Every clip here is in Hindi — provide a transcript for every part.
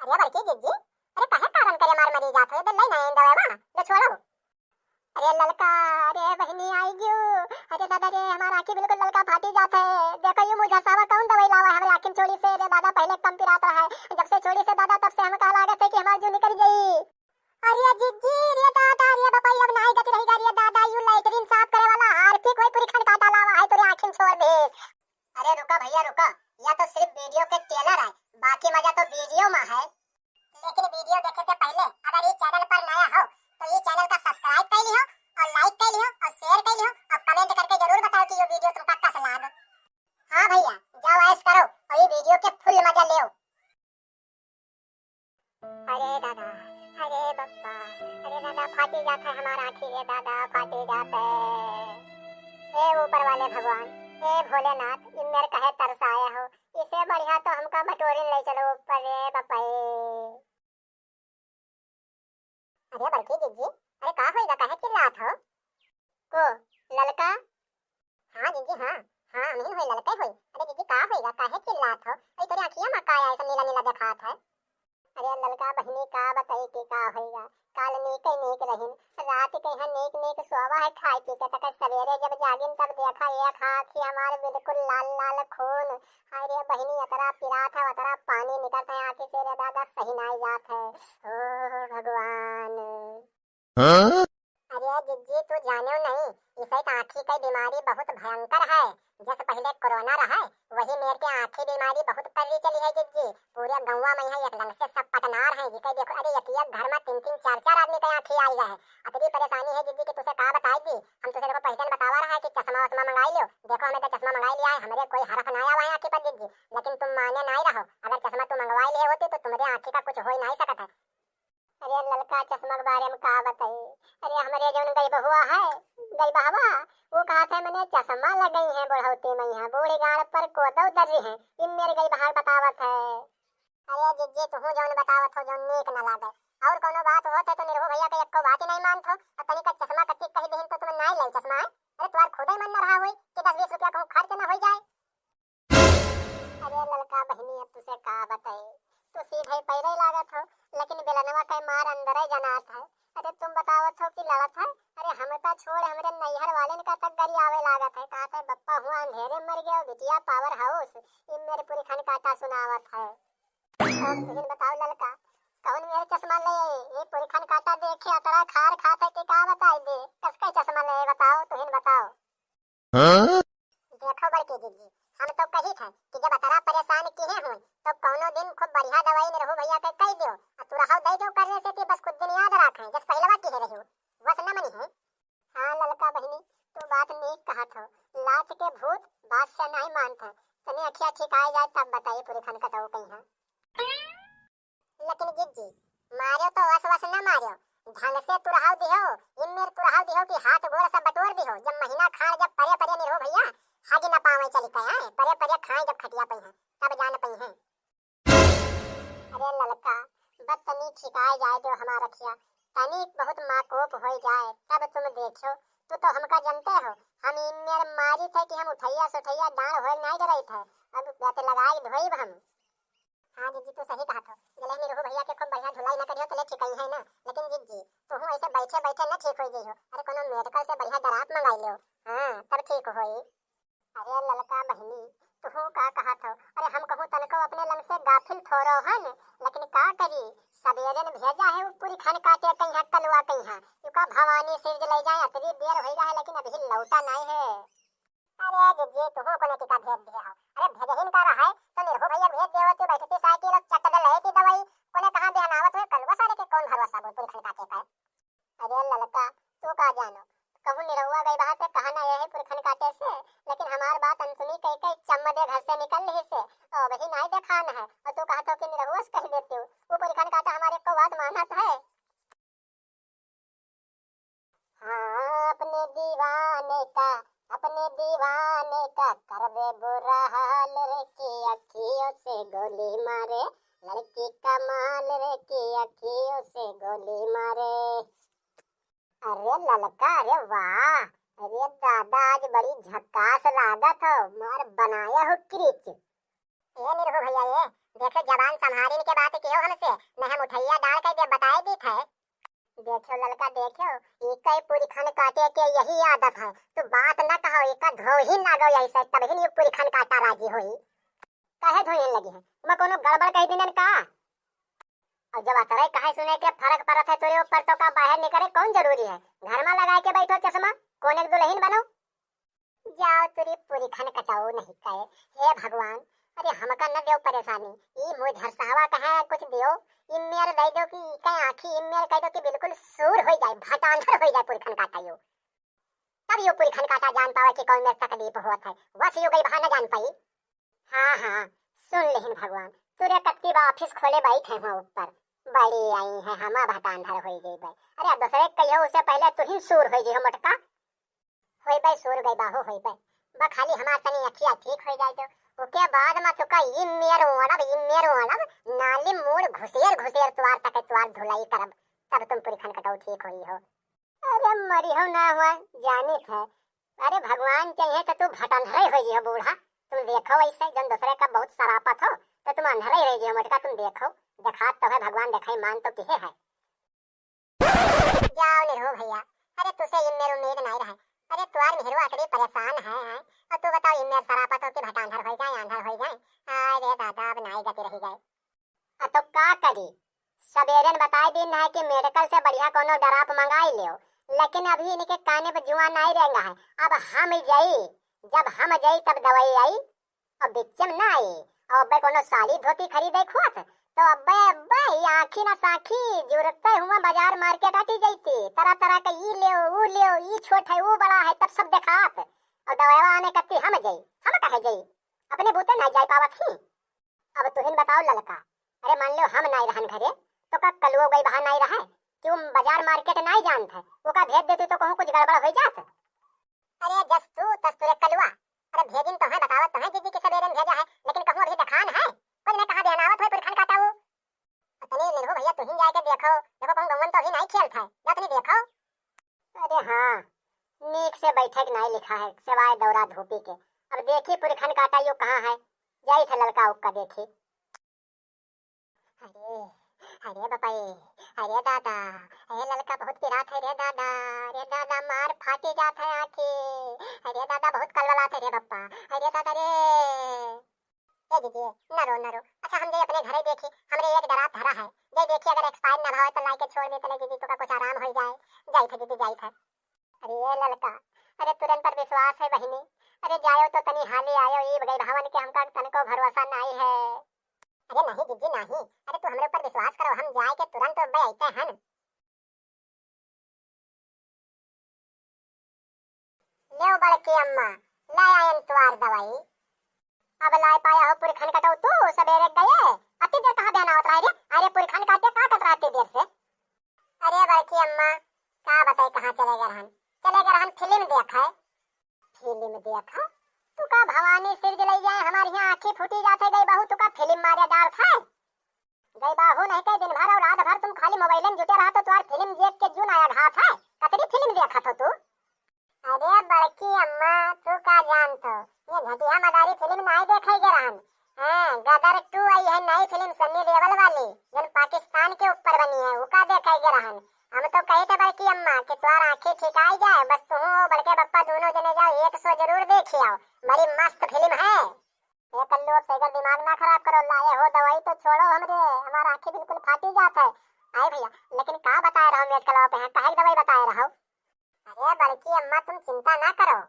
अरे बड़की जिज्जी, अरे काहे कारण करे मार मरी जात हो, दल्लाई ना इंदवा मा ले छोड़ो। अरे ललका, अरे बहनी आई गयो। अरे दादा रे हमारा आंखें बिल्कुल ललका फाटी जात है। देखो ये मुझे सावा कौन दवाई लावा है हमारी आंखें छोड़ी से। रे दादा पहले कम पिराता है, जब से छोड़ी से दादा तब से हम कहा लागत है कि हमारी जो निकल गई। अरे जिज्जी, रे दादा, रे बापा अब नहीं गति रहेगा। रे दादा यू लाइटरिन साफ करे वाला हार्पिक वही पूरी खन काटा लावा है तेरी आंखें छोड़ दे। अरे रुका भैया रुका, या तो सिर्फ वीडियो के ट्रेलर है, बाकी मजा तो वीडियो में है। लेकिन वीडियो देखने से पहले अगर ये चैनल पर नया हो तो ये चैनल का सब्सक्राइब कर लियो और लाइक कर लियो और शेयर कर लियो और कमेंट करके जरूर बताओ कि ये वीडियो तुमका कैसा लगा। हाँ भैया जाओ ऐश करो और ये वीडियो के फुल मजा लो। अरे दादा, अरे बप्पा, अरे दादा फाटी जाता है हमारा आँखी। रे दादा फाटी जाता है। हे ऊपर वाले भगवान, हे भोलेनाथ, इन मेरे कहे तरस आए हो, इसे बढ़िया तो हमका बटोरी ले चलो ऊपर। रे बप्पा अरे बड़की जिज्जी, अरे का होइगा काहे चिल्लात हो को ललका? हाँ जिज्जी हाँ हाँ नहीं होई ललका होई। अरे जिज्जी का होइगा काहे चिल्लात हो? ए तोरी आँखिया में का ऐसा नीला नीला दिखात है? अरे ललका बहनी का बताई कि का होइगा। काल नीक नीक रहिन, रात कहीं नीक नीक सोवा है खाई पी के, तक सवेरे जब जागिन तब देखा एक आँखी हमारे बिल्कुल लाल लाल खून। अरे बहनी अतरा पिरात है, अतरा पानी निकलता है आँखी से। रे दादा सही नहीं जात है। ओ भगवान। हाँ? अरे जिज्जी तू जानो नहीं, इसे आँखी की बीमारी बहुत भयंकर है। जैसे पहले कोरोना रहा वही मेरे के आँखी बीमारी बहुत पड़ी चली है जिज्जी। पूरे गौवा में है एक लंग से सब पटनार है जिसे देखो। अरे एक घर में 3-3 4-4 आदमी की आँखी आई है। अतरी परेशानी है जिज्जी कि तुझे का बताएगी। हम तुझे देखो पहचान बतावा रहा है कि चश्मा वश्मा मंगाई लो। देखो हमें तो चश्मा मंगाई लिया है, हमारे कोई हरफ नहीं आया है आँखी पर जिज्जी। लेकिन तुम माने नहीं रहो, अगर चश्मा तुम मंगवाई लिए होती तो तुम्हारे आँखी का कुछ हो ही नहीं सकता है। अरे ललका चश्मा के बारे में का बताई। अरे हमारे जो गई बहुआ है, गई बहवा, वो कहा था मैंने चश्मा लग गई है बुढ़ौती में, यहाँ बूढ़ी गाड़ पर कोदौ दर्री है। इन मेरे गई बहार बतावत है। अरे जिज्जी तू जौन बतावत हो जौन नीक न लागे, और कोनो बात होत है तो निरहु भैया के एको बात ही नहीं मानत हो। तनी का चश्मा कति कही देहिन तो तुम नहीं ले चश्मा है। अरे तुम्हार खुद ही मन न रहा होई कि 10-20 रुपया कहूं खर्च न हो जाए। अरे ललका बहनी अब तुझे का बताई, तू सीधे पैरे लागत हो, लेकिन बेलनवा के मार अंदर ही जनात है। अरे तुम बतावत हो कि लड़त है। अरे हम तो छोड़ हमरे नैहर वाले का तक गरी आवे लागत है। कहा था बप्पा हुआ अंधेरे मर गया बिटिया पावर हाउस। इन मेरे पूरी खन काटा सुनावत है। अब तुम बताओ ललका, कौन मेरे चश्मा ले ये पूरी खन काटा देखे अतरा खार खाते कि का बताई दे कसका चश्मा ले बताओ तुम बताओ। हाँ? देखो बड़की जिज्जी, हम तो कही थे कि जब अतरा परेशान किए हुए तो कौनो दिन खूब बढ़िया दवाई निरहु भैया के कह दियो और तू रहो दे दो करने से कि बस कुछ दिन याद रखे जब पहलवा की है रही बस न मनी है। हाँ ललका बहनी तू बात नीक कहा था, लात के भूत बात से नहीं मानते। तने अखिया ठीक आ जाए तब बताइए पूरी खन कटाओ कहीं है। लेकिन जिज्जी मारो तो वस न मारो, ढंग से तू रहाव दिहो। इन मेरे तू रहाव दिहो कि हाथ गोड़ सब बटोर दिहो। जब महीना खान जब परे परे निरहु भैया हागी न पावे चली कहे परे परे खाए जब खटिया पई है तब जान पई है। अरे ललका बस तनी ठिकाए जाए दो हमारा रखिया, तनी बहुत माकोप हो जाए तब तुम देखो। तू तो हमका जानते हो, हम इन मेरे मारी थे कि हम उठैया सुठैया डांड होए नहीं डरई थे। अब बात लगाई धोई हम। हाँ जिज्जी तू सही कहा था, गले निरहु भैया के खूब बढ़िया धुलाई न करियो तले ठीक ही है ना। लेकिन जिज्जी तू ऐसे बैठे बैठे न ठीक हो जइहो। अरे कोनो मेडिकल से बढ़िया दराप मंगाई लो, हां तब ठीक होई। अरे ललका बहनी तू का कहा था। अरे हम कहूं तनको अपने लंग से गाफिल थोरो हन, लेकिन का करी सवेरे ने भेजा है वो पूरी खन काटे कहीं कलवा कहीं है युका भवानी सिर ले जाए अतरी देर हो गया है लेकिन अभी लौटा नहीं है। अरे जिज्जी तू कोने की का भेज दिया हो। अरे भेजहिन का रहा है तो निरहु भैया भेज देव तो बैठती साइकिल और चट दे ले की दवाई कोने कहां बेहनावत है कलवा सारे के कौन भरोसा बोल पूरी खन काटे का। अरे ललका तू का जानो, कहूं निरहुआ गई बाहर से कहा ना यह पूरी खन काटे से, लेकिन हमार बात अनसुनी कह के चम्मदे घर से निकल रही से और वही नहीं देखान है और तू कहत हो कि निरहुआ से कह देते हो वो पूरी खन काटा हमारे को बात मानत है। हाँ अपने दीवाने का कर दे बुरा हाल रे की अखियों से गोली मारे, लड़की कमाल रे की अखियों से गोली मारे। अरे ललका अरे वाह, अरे दादा आज बड़ी झक्कास लागत हो, मार बनाया हो क्रिच। ये निरहु भैया ये देखो जबान संभारिन के बात कियो हमसे, न हम उठैया डाल के दे बताए दी थे। देखो ललका देखो, इकई पूरी खन काटे के यही आदत है। तू बात न कहो, इका धोही ना गो ऐसे, तब ही पूरी खन काटा राजी होई। काहे धोही लगी है, तुम कोनो गड़बड़ कह दिनन का? और जब अतरे काहे सुने के फर्क पड़त है तोरे ऊपर, तो का बाहर निकले कौन जरूरी है? घर में लगा के बैठो चश्मा, कौन एक दुल्हन बनो? जाओ तुरी पूरी खन कटाओ नहीं कहे। हे भगवान, अरे हमका न देव परेशानी, ई मुझ झरसावा कहे कुछ दियो। इमेल दे दो कि कहीं आंखी इमेल कह दो कि बिल्कुल सूर हो जाए, भटांधर हो जाए पूरी खन काटा यो। तब यो पूरी खन काटा जान पावे कि कौन में तकलीफ होत है। बस यो गई बहाना जान पाई। हाँ हाँ सुन लेहिन भगवान, तुरे कत्ती बा ऑफिस खोले बैठे हैं ऊपर, बड़ी आई है हमा भटांधर हो गई भाई। अरे दूसरे कहियो उससे पहले तू ही सूर हो जी मोटका होई भाई, सूर गई बाहो होई भाई। बा खाली हमार तनी अखिया ठीक हो जाए तो ओके बाद में तो का इमेर ओणब नाली मूड घुसेर तुआर तक तुआर धुलाई करब, तब तुम पूरी खन कटाऊ ठीक होई हो। अरे मरी हो ना हुआ जानी है। अरे भगवान चाहिए तो तू भटंधरे हो जी हो बूढ़ा। तुम देखो ऐसे जन दूसरे का बहुत सरापत हो तो तुम अंधरे रह जी मोटका। तुम देखो देखा तो है भगवान, दिखाई मान तो किसे है। जाओ नहीं हो भैया, अरे तुझसे इमेर उम्मीद नहीं रहे। अरे तुआर मेहरवा आकड़ी परेशान है और तू बताओ इमेर सरापत हो कि भटांधर हो जाए, अंधर हो जाए। अरे दादा अब नाई गति रही गए तो का करी? सवेरे बताई दिन है कि मेडिकल से बढ़िया कोनो डराप मंगाई लियो, लेकिन अभी इनके काने पे जुआ नहीं रहेगा है। अब हम जाई, जब हम जाई तब दवाई आई और बिचम ना आई। और अब्बे कोनो साड़ी धोती खरीदे खुआत तो अब्बे अब्बे आखी ना साखी जरूरते हुआ बाजार मार्केट आती जाती, तरह तरह का ई लियो ई छोट है वो बड़ा है, तब सब देखात। और दवाई आने कत्ती हम कहे जाई, अपने बूते नहीं जाई पावत ही। अब तुहिन बताओ ललका, अरे मान लो हम नहीं रहन घरे तो का कलुओ गई बहा नहीं रहे, क्यों बाजार मार्केट नहीं जानत है, वो का भेज देती तो कहूं कुछ गड़बड़ हो जात। अरे जस तू तस्तुरे कलुआ, अरे भेजिन तो है बतावत तो है जीजी के सवेरे में भेजा है, लेकिन कहूं अभी दिखान है कुछ ने कहा ध्यानावत है पुरखन काटाऊ। अतने ले हो भैया, तुहिन जाके देखो कहूं गवन तो अभी नहीं खेलत है, जा तनी देखो। अरे हां नीक से बैठक नहीं लिखा है सिवाय दौरा धोपी के। अब देखी पुरखन काटा यो कहां है, जाई था लड़का उक्का देखी। अरे अरे बापाई, अरे दादा, अरे लड़का बहुत पिरात है रे दादा, अरे दादा मार फाटी जात है आखी, अरे दादा बहुत कलवलात है रे बप्पा, अरे दादा रे। ए दीदी न रो, अच्छा हम जे अपने घरे देखी, हमरे एक डरात धरा है, जे देखी अगर एक्सपायर ना भावे तो लाके छोड़ दे तले दीदी तो का कुछ आराम हो जाए। जाई था दीदी जाई था। अरे लड़का, अरे तुरंत पर विश्वास है बहिनी, अरे जायो तो तनी हाली आयो, ई गई भावन के हमका तनको भरोसा नहीं है। अरे नहीं जीजी नहीं, अरे तू हमरे ऊपर विश्वास करो, हम जाए के तुरंत अब्बे आते हैं। ले बड़की अम्मा ले आयन तुआर दवाई। अब लाई पाया हो पुरखन कटाऊ तू सवेरे गए, अति देर कहां बहना होता है रे? अरे पुरखन काटे का कट रात देर से। अरे बड़की अम्मा का बताई कहां चले गए रहन फिल्म देखा है। फिल्म देखा तू का भवानी सिर जलाई जाए, हमारी यहाँ आंखें फूटी जाते गई बहू, तू का फिल्म मारे डाल था गई बाहू नहीं कह दिन भर और रात भर तुम खाली मोबाइल में जुटे रहा तो तुआर फिल्म देख के जून आया घात है। कतरी फिल्म देखा तो तू? अरे बड़की अम्मा तू का जानतो ये घटिया मदारी फिल्म नहीं देखे गे रहन। हां गदर 2 आई है नई फिल्म सन्नी देओल वाली, जन पाकिस्तान के ऊपर बनी है, वो का देखे गे रहन। हम तो कही थे बड़की अम्मा कि तुआर आंखें ठीक आई जाए, बस तू बड़के बप्पा दोनों जने जाओ 100 जरूर देखी आओ, बड़ी मस्त फिल्म है। ये कल्लू अब सही दिमाग ना खराब करो, लाए हो दवाई तो छोड़ो हमरे, हमारा आंखें बिल्कुल फाटी जात है। आए भैया लेकिन का बताए रहो मेडिकल पे है, काहे दवाई बताए रहो? अरे बड़की अम्मा तुम चिंता ना करो,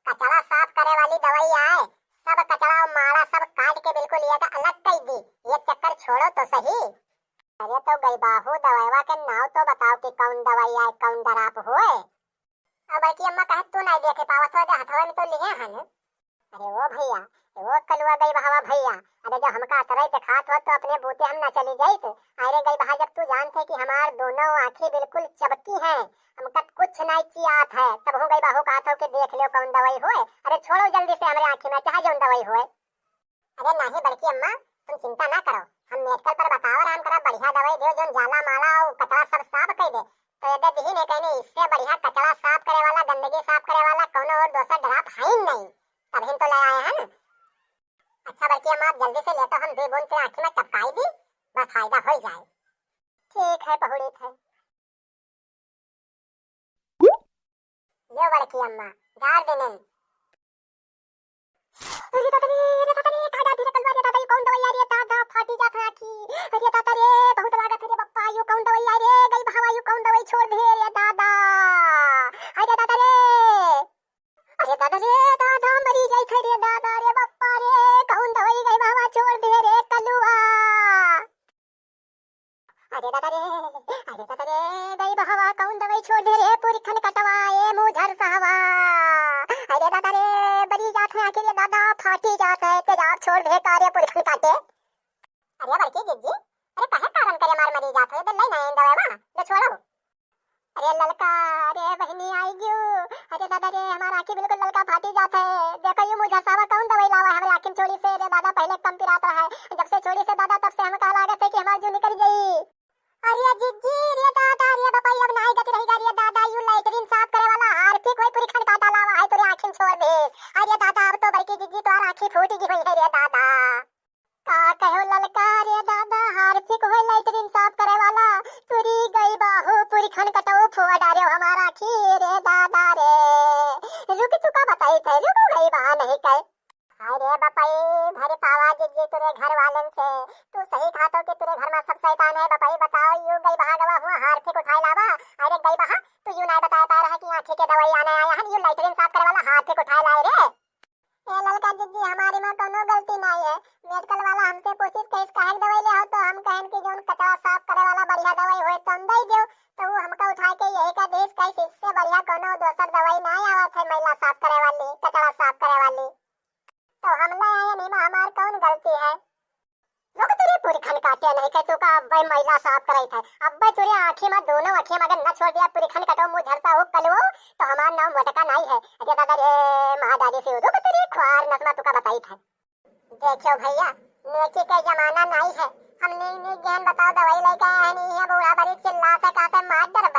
कचरा साफ करे वाली दवाई आए, सब कचरा और माड़ा सब काट के बिल्कुल ये का अलग कर दी, ये चक्कर छोड़ो तो सही। अरे तो गई बाहू दवाईवा के नाम तो बताओ कि कौन दवाई आए कौन डराप होए। अब बड़की अम्मा कहे तू नहीं देखे पावत हो, हथवा में तो लिए हन। अरे वो भैया वो कलुआ गई बहावा भैया, अरे जब हमका तरह पे खात हो तो अपने बूते हम ना चली जाइत। अरे गई बहा जब तू जानते कि हमार दोनों आंखें बिल्कुल चबकी हैं, हमका कुछ नहीं चियात है, तब हो गई बाहू कहत हो कि देख लो कौन दवाई होए। अरे छोड़ो जल्दी से हमारे आंखें में चाहे जौन दवाई होए। अरे नहीं बड़की अम्मा तुम चिंता ना करो, हम मेडिकल पर बताओ हम करा बढ़िया दवाई दो जो जाला माला और कचरा सब साफ कर दे। तो यदि दिही नहीं कहने इससे बढ़िया कचरा साफ करे वाला गंदगी साफ करे वाला कौन और दूसरा ड्राप है ही नहीं, तभी तो ले आए हैं। अच्छा बड़की अम्मा जल्दी से लेतो, हम दे बोन के आंखें में ठीक है पहुड़ी थे ले बड़की अम्मा झाड़ देने अरे दादा काटा धीरे कलवा रे दादा ये कौन दवाई आ रही है दादा फाटी जात है आखी अरे दादा रे बहुत लागत है रे बप्पा यो कौन दवाई आ रे गई भावा यो कौन दवाई छोड़ दे रे दादा अरे दादा रे मरी जाई थे रे दादा रे बप्पा रे कौन दवाई गई भावा छोड़ दे रे कलुआ अरे दादा रे गई भावा कौन दवाई छोड़ दे रे पूरी खन कटवाए मुझर साहवा अरे दादा रे बड़ी जात है आखिर दादा फाटी जात है तेजाब छोड़ दे कार्य पुरखन काटे अरे बड़की जिज्जी अरे काहे कारण करे मार मरी जात है दल्लाई ना दवा मा ले छोड़ो अरे ललका रे बहनी आई गयो अरे दादा रे हमारा आंखें बिल्कुल ललका फाटी जात है देखो ये मुझे सावा कौन दवाई लावा है हमारे आंखें छोड़ी से रे दादा पहले कम पिरात रहा है जब से छोड़ी से दादा तब से हम कहा लागत है कि हमारी जो निकल गई अरे जिज्जी रे दादा रे बपाई अब नहीं गति रहेगा रे दादा यू लाइटरिन साफ करे वाला हार्पिक कोई पूरी खन काटा लावा है तेरी आंखें छोड़ दे अरे दादा अब तो बड़की जिज्जी तो आंखें फूटी गई है रे दादा का कहो ललका रे दादा हार्पिक होय लाइटरिन साफ करे वाला पूरी गई बाहु पूरी खन कटाओ फुआ डारे हमारा खीर रे दादा रे रुक चुका बताई थे रुक गई बहा नहीं कह अरे बपाई भरे पावा जिज्जी तेरे घर वालन से तू सही कहा तो कि तेरे घर में सब शैतान है बपाई बताओ यू गई बहा गवा हुआ हार्पिक उठाई लावा अरे गई बहा तू यू नहीं बता पा रहा कि आंखें के दवाई आने आया है यू लाइटरिन साफ करे वाला हार्पिक उठाई लाए रे ए ललका जिज्जी हमारी में कोनो गलती नहीं है मेडिकल वाला हमसे पूछिस के इस काहे दवाई ले आओ तो हम कहन कि जोन कचरा साफ करे वाला बढ़िया दवाई होए तो हम दई देओ तो वो हमका उठा के यही का देश का इससे बढ़िया कोनो दूसर दवाई नहीं आवत है महिला साफ करे वाली कचरा साफ करे वाली तो हम ले आए नहीं हमार कौन गलती है लोग तेरे पूरी खन काटे नहीं कह तो का अब्बे महिला साफ कराई था अब्बे तेरे आंखें में दोनों आंखें में अगर न छोड़ दिया पूरी खन कटो मुंह झरता हो कलवो तो हमार नाम मटका नहीं है अरे दादा रे महादादी से रुक तेरी ख्वार नस्मा तुका बताई था देखो भैया नेकी का जमाना नहीं है हमने ज्ञान बताओ दवाई लेके आए नहीं है बूढ़ा बड़ी चिल्ला से कहते मार डर